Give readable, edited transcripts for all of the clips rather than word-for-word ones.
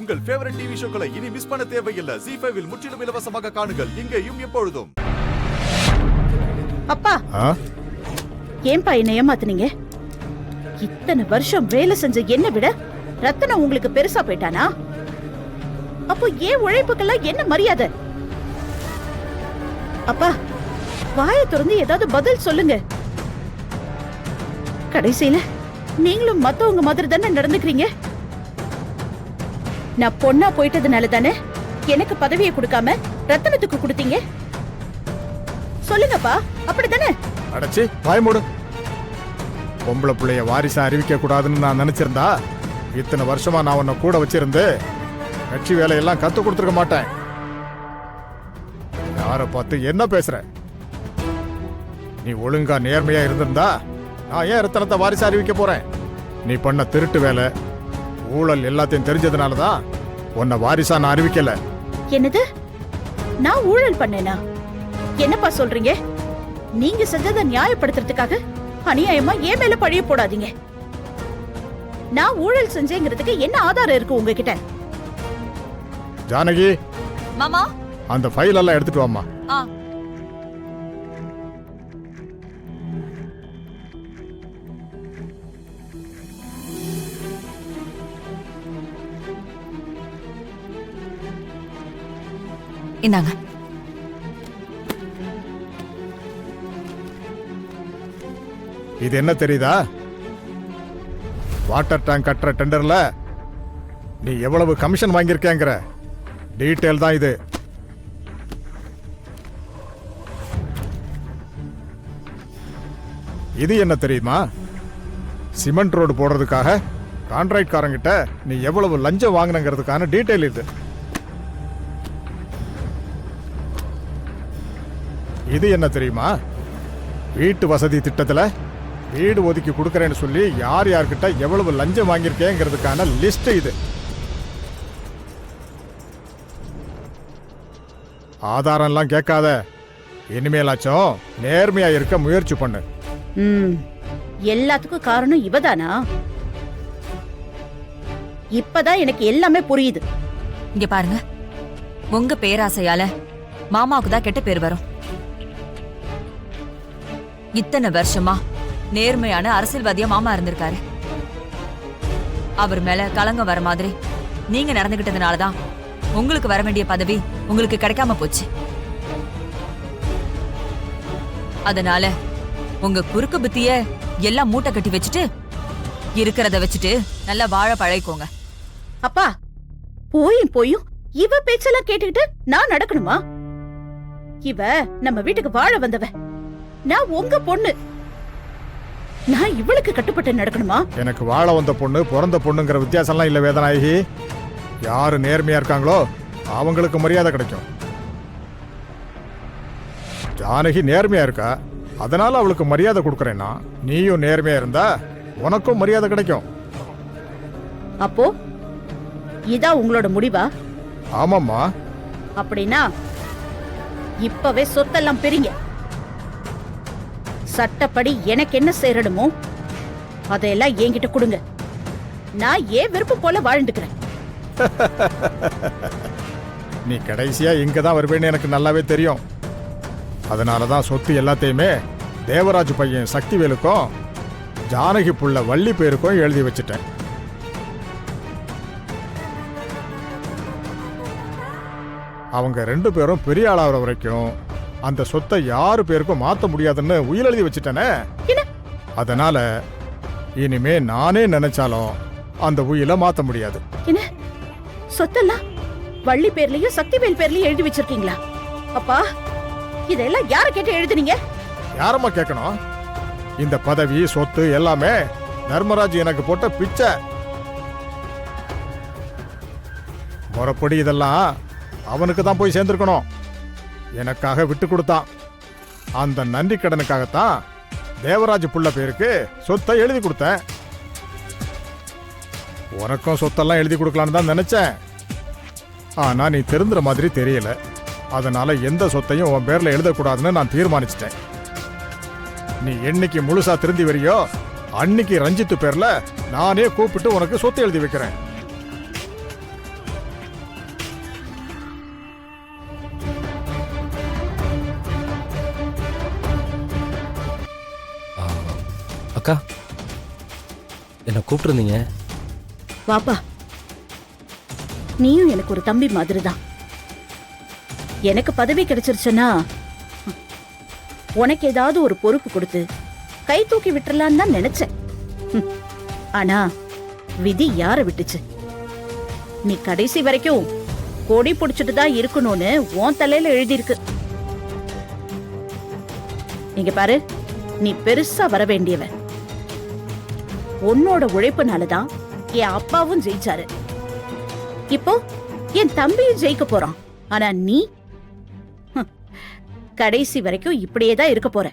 உங்கள் favourite TV ஷோக்களை இனி miss பண்ண தேவையில்லை. ZEE5 இல் முற்றிலும் இலவசமாக காணுங்கள். இங்கேயும் எப்பொழுதும். அப்பா, ஏன்பா என்ன ஏமாத்துனீங்க? இத்தனை வருஷம் வேலை செஞ்ச என்ன விட ரத்தனம் உங்களுக்கு பெருசா போயிட்டானா? அப்போ ஏன் உழைப்புக்கெல்லாம் என்ன மரியாதை? அப்பா, வாயை திறந்து ஏதாவது பதில் சொல்லுங்க. கடைசியில நீங்களும் மத்தவங்க மாதிரி தானே நடந்துக்கிறீங்க. நான் பொண்ணா போயிட்டதுனால தானே எனக்கு பதவியை கொடுக்காம ரத்தனத்துக்கு கொடுத்தீங்க. சொல்லுங்கப்பா, அப்படித்தானே? அடச்சி வாய் மூடு. பொம்பளை பிள்ளைய வாரிசா அறிவிக்க கூடாதுன்னு நான் நினைச்சிருந்தா இத்தனை வருஷமா நான் உன்னை கூட வச்சிருந்து கட்சி வேலையெல்லாம் கத்து கொடுத்துருக்க மாட்டேன். யார பார்த்து என்ன பேசுற? நீ ஒழுங்கா நேர்மையா இருந்திருந்தா நான் ஏன் ரத்தனத்தை வாரிசா அறிவிக்க போறேன்? நீ பண்ண திருட்டு வேலை, ஊழல் எல்லாத்தையும் தெரிஞ்சதுனாலதான் உன்னை வாரிசா நான் அறிவிக்கல. என்னது? நான் ஊழல் பண்ணேனா? என்னப்பா சொல்றீங்க? நீங்க செஞ்சதை நியாயப்படுத்துறதுக்காக அநியாயமா ஏன் மேல பழிய போடாதீங்க. நான் ஊழல் செஞ்சேங்கிறதுக்கு என்ன ஆதாரம் இருக்கு உங்ககிட்ட? ஜானகி, மாமா, அந்த ஃபைல் எல்லாம் எடுத்துட்டு வாமா. இந்தாங்க. இது என்ன தெரியுதா? வாட்டர் டேங்க் கட்டுற டெண்டர்ல நீ எவ்வளவு கமிஷன் வாங்கியிருக்கேங்கிற டீட்டெயில் தான் இது. இது என்ன தெரியுமா? சிமெண்ட் ரோடு போடுறதுக்காக கான்ட்ராக்ட்காரங்கிட்ட நீ எவ்வளவு லஞ்சம் வாங்கினங்கிறதுக்கான டீட்டெயில் இது. இது என்ன தெரியுமா? வீட்டு வசதி திட்டத்துல வீடு ஒதுக்கி கொடுக்கறேன்னு சொல்லி யார் யார்கிட்ட எவ்வளவு லஞ்சம் வாங்கியிருக்கேங்கிறதுக்கான லிஸ்ட் இது. ஆதாரம் எல்லாம் கேட்காத. இனிமேலாச்சும் நேர்மையா இருக்க முயற்சி பண்ணு. எல்லாத்துக்கும் காரணம் இவதானா? இப்பதான் எனக்கு எல்லாமே புரியுது. இங்க பாருங்க, உங்க பேராசையால மாமாவுக்கு தான் கெட்ட பேர் வரும். இத்தனை வருஷமா நேர்மையான அரசியல்வாதியா மாமா இருந்திருக்காரு. அவர் மேல கலங்கம் வர மாதிரி நீங்க நடந்துகிட்டதுனாலதான் உங்களுக்கு வர வேண்டிய பதவி உங்களுக்கு கிடைக்காம போச்சு. அதனால உங்க குறுக்கு புத்திய எல்லாம் மூட்டை கட்டி வச்சுட்டு இருக்கிறத வச்சுட்டு நல்லா வாழ பழகிக்கோங்க. அப்பா, போயும் இவ பேச்செல்லாம் கேட்டுக்கிட்டு நான் நடக்கணுமா? இவ நம்ம வீட்டுக்கு வாழ வந்தவ. நான் உங்க பொண்ணு. நான் இவளுக்கு கட்டுப்பட்டு நடக்கணுமா? எனக்கு வாழ வந்த பொண்ணு பிறந்த பொண்ணுங்கிற வித்தியாசம்லாம் இல்ல வேதநாயகி. யாரு நேர்மையா இருக்காங்களோ அவங்களுக்கு மரியாதை கிடைக்கும். ஜானகி நேர்மையா இருக்கா, அதனால அவளுக்கு மரியாதை கொடுக்கறேன்னா நீயும் நேர்மையா இருந்தா உனக்கும் மரியாதை கிடைக்கும். அப்போ இதான் உங்களோட முடிவா? ஆமாம்மா. அப்படின்னா இப்பவே சொத்தெல்லாம் பிரிங்க. சட்டப்படி எனக்கு என்ன சேரணுமோ அதையெல்லாம் என்கிட்ட கொடுங்க. நான் ஏன் விருப்பம் போல வாழ்ந்துக்கிறேன். நீ கடைசியா இங்கதான் வருவேன்னு எனக்கு நல்லாவே தெரியும். அதனாலதான் சொத்து எல்லாத்தையுமே தேவராஜ் பையன் சக்திவேலுக்கும் ஜானகி புள்ள வள்ளி பேருக்கும் எழுதி வச்சுட்டேன். அவங்க 2 பேரும் பெரிய ஆளாகிற வரைக்கும் அந்த சொத்தை யாரு பேருக்கும் மாத்த முடியாதுன்னு உயில் எழுதி வச்சுட்டேனே. அதனால இனிமே நானே நினைச்சாலும் அந்த உயிலை மாத்த முடியாது. என்ன சொத்தெல்லாம் வள்ளி பேர்லயும் சக்திவேல் பேர்லயும் எழுதி வச்சிருக்கீங்களா? அப்பா, இதெல்லாம் யார கேட்டு எழுதுனீங்க? யாரம்மா கேட்கணும்? இந்த பதவி சொத்து எல்லாமே தர்மராஜ் எனக்கு போட்ட பிச்சை. முறைப்படி இதெல்லாம் அவனுக்கு தான் போய் சேர்ந்திருக்கணும். எனக்காக விட்டு கொடுத்தான். அந்த நன்றி கடனுக்காகத்தான் தேவராஜ் புள்ள பேருக்கு சொத்தை எழுதி கொடுத்தேன். உனக்கும் சொத்தெல்லாம் எழுதி கொடுக்கலான்னு தான் நினைச்சேன். ஆனா நீ திருந்துற மாதிரி தெரியல. அதனால எந்த சொத்தையும் உன் பேர்ல எழுதக்கூடாதுன்னு நான் தீர்மானிச்சிட்டேன். நீ என்னைக்கு முழுசா திருந்தி வரியோ அன்னைக்கு ரஞ்சித்து பேர்ல நானே கூப்பிட்டு உனக்கு சொத்து எழுதி வைக்கிறேன். அக்கா என்ன கூப்பிட்டுருந்தீங்க? வாப்பா, நீயும் எனக்கு ஒரு தம்பி மாதிரி தான். எனக்கு பதவி கிடைச்சிருச்சுன்னா உனக்கு ஏதாவது ஒரு பொறுப்பு கொடுத்து கை தூக்கி விட்டுறலான்னு தான் நினைச்சேன். ஆனா விதி யார விட்டுச்சு? நீ கடைசி வரைக்கும் கொடி புடிச்சிட்டு தான் இருக்கணும்னு உன் தலையில எழுதியிருக்கு. நீங்க பாரு, நீ பெருசா வர வேண்டியவன். உன்னோட உழைப்புனாலதான் என் அப்பாவும் ஜெயிச்சாரு. இப்போ என் தம்பியும் ஜெயிக்க போறான். ஆனா நீ கடைசி வரைக்கும் இப்படியே தான் இருக்க போற.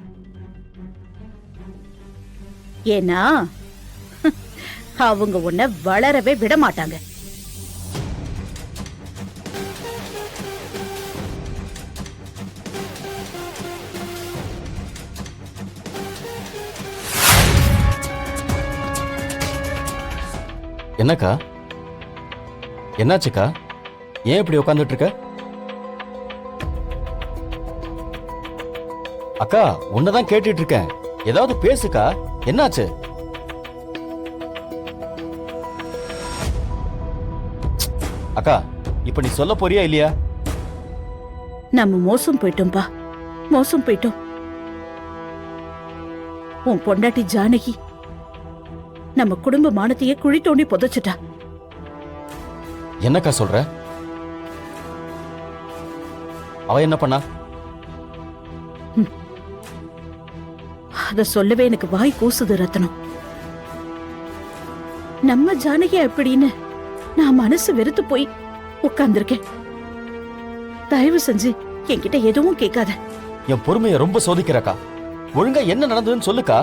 ஏன்னா அவங்க உன்னை வளரவே விட மாட்டாங்க. என்னக்கா, என்னாச்சுக்கா? ஏன் இப்படி உட்காந்துட்டு இருக்க? அக்கா, உன்னதான் கேட்டுட்டு இருக்கேன், ஏதாவது பேசுக்கா. என்னாச்சு? அக்கா, இப்ப நீ சொல்ல போறியா இல்லையா? நம்ம மோசம் போயிட்டோம்பா, மோசம் போயிட்டோம். உன் பொண்டாட்டி ஜானகி நம்ம குடும்ப மானத்தையே குழி தோண்டி புதைச்சிட்டா. என்னக்கா சொல்ற? அவ என்ன பண்ணா? அத சொல்லவே எனக்கு வாய் கூசுது ரத்னம். நம்ம ஜானகி அப்படின்னு நான் மனசு வெறுத்து போய் உட்கார்ந்திருக்கேன். தயவு செஞ்சு என்கிட்ட எதுவும் கேட்காத. என் பொறுமையை ரொம்ப சோதிக்கிறக்கா. ஒழுங்கா என்ன நடந்ததுன்னு சொல்லுக்கா.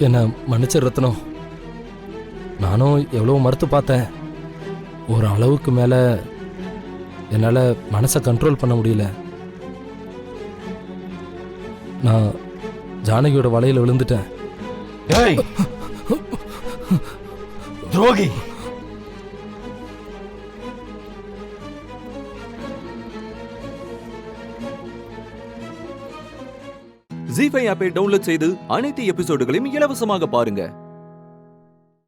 என்ன மன்னிச்சு ரத்னம். நானும் எவ்வளோ மறுத்து பார்த்தேன். ஒரு அளவுக்கு மேலே என்னால் மனசை கண்ட்ரோல் பண்ண முடியல. நான் ஜானகியோட வலையில் விழுந்துட்டேன். ஏய் துரோகி! ஜீ5 ஆப்பை டவுன்லோட் செய்து அனைத்து எபிசோடுகளையும் இலவசமாக பாருங்க.